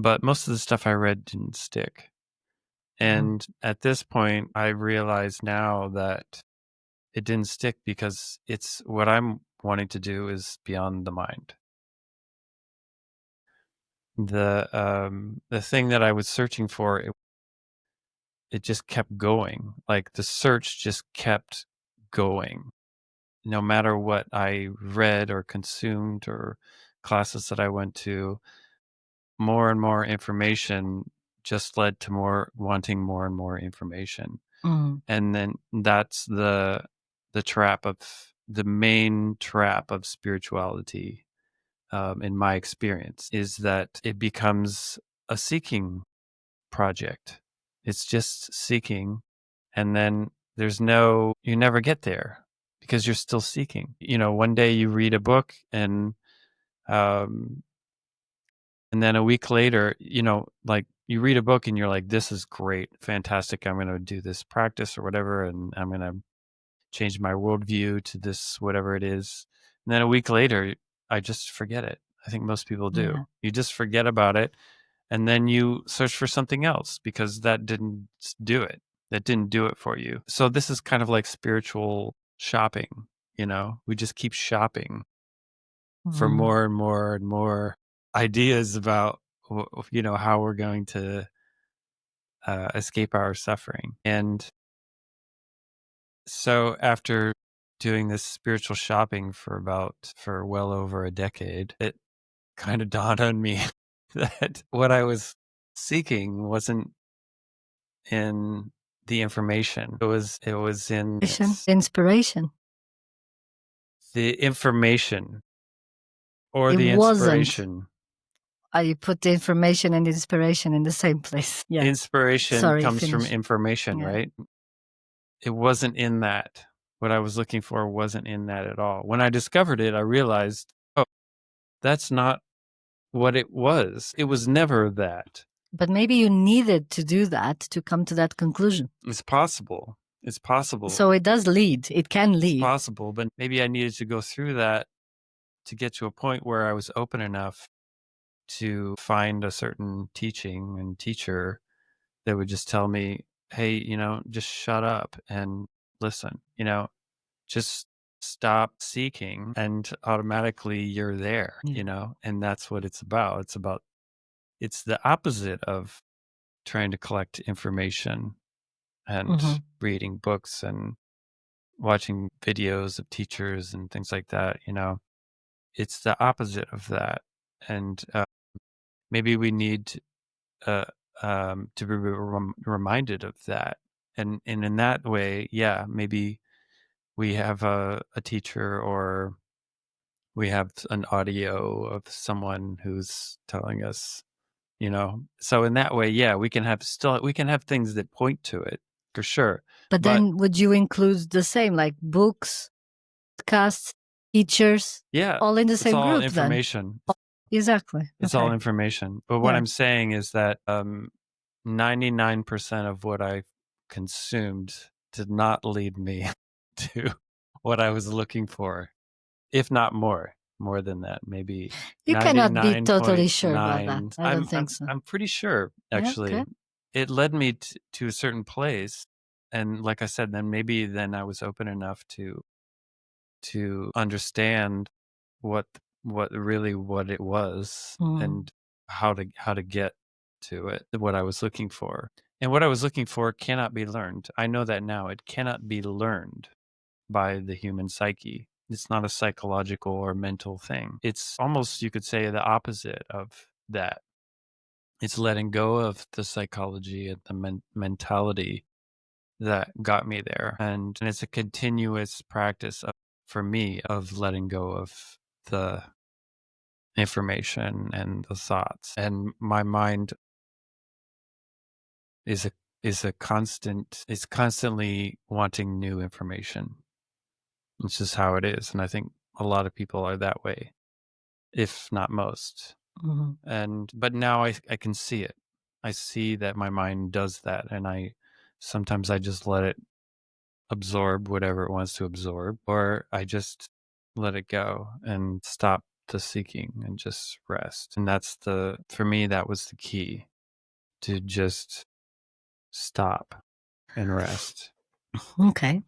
but most of the stuff I read didn't stick. And at this point, I realize now that it didn't stick because it's what I'm wanting to do is beyond the mind. The thing that I was searching for, it just kept going. Like the search just kept going. No matter what I read or consumed or classes that I went to, more and more information just led to wanting more and more information. And then that's the main trap of spirituality, in my experience, is that it becomes a seeking project. It's just seeking, and then you never get there because you're still seeking. One day you read a book and then a week later, like you read a book and you're like, this is great, fantastic. I'm going to do this practice or whatever, and I'm going to change my worldview to this, whatever it is. And then a week later, I just forget it. I think most people do. Yeah. You just forget about it. And then you search for something else because that didn't do it. That didn't do it for you. So this is kind of like spiritual shopping. We just keep shopping for more and more and more ideas about, how we're going to escape our suffering. And so after doing this spiritual shopping for well over a decade, it kind of dawned on me that what I was seeking wasn't in the information. It was in Inspiration. the information or It the wasn't. inspiration. You put the information and the inspiration in the same place. Yeah. Inspiration Sorry, comes from finish. information, Yeah. right? It wasn't in that. What I was looking for wasn't in that at all. When I discovered it, I realized, oh, that's not what it was. It was never that. But maybe you needed to do that to come to that conclusion. It's possible. It's possible. So it does lead. It can lead. It's possible, but maybe I needed to go through that to get to a point where I was open enough to find a certain teaching and teacher that would just tell me, hey, just shut up and listen, just stop seeking and automatically you're there, and that's what it's about. It's the opposite of trying to collect information and reading books and watching videos of teachers and things like that. It's the opposite of that. And maybe we need to be reminded of that. And in that way, yeah, maybe we have a teacher or we have an audio of someone who's telling us, so in that way, yeah, we can have things that point to it for sure. But then would you include the same, like books, podcasts, teachers? Yeah. All in the same all group information. then? Exactly. It's all information. But what I'm saying is that 99% of what I consumed did not lead me to what I was looking for, if not more than that, maybe. You cannot be totally sure about that. I don't think so. I'm pretty sure, actually. Yeah, okay. It led me to a certain place. And like I said, then I was open enough to understand what it was and how to get to it, what I was looking for. And what I was looking for cannot be learned. I know that now. It cannot be learned by the human psyche. It's not a psychological or mental thing. It's almost, you could say, the opposite of that. It's letting go of the psychology and the mentality that got me there. And it's a continuous practice for me of letting go of the information and the thoughts. And my mind is constantly wanting new information. It's just how it is. And I think a lot of people are that way, if not most. But now I can see it. I see that my mind does that. And sometimes I just let it absorb whatever it wants to absorb, or I just let it go and stop the seeking and just rest. And for me, that was the key, to just stop and rest. Okay.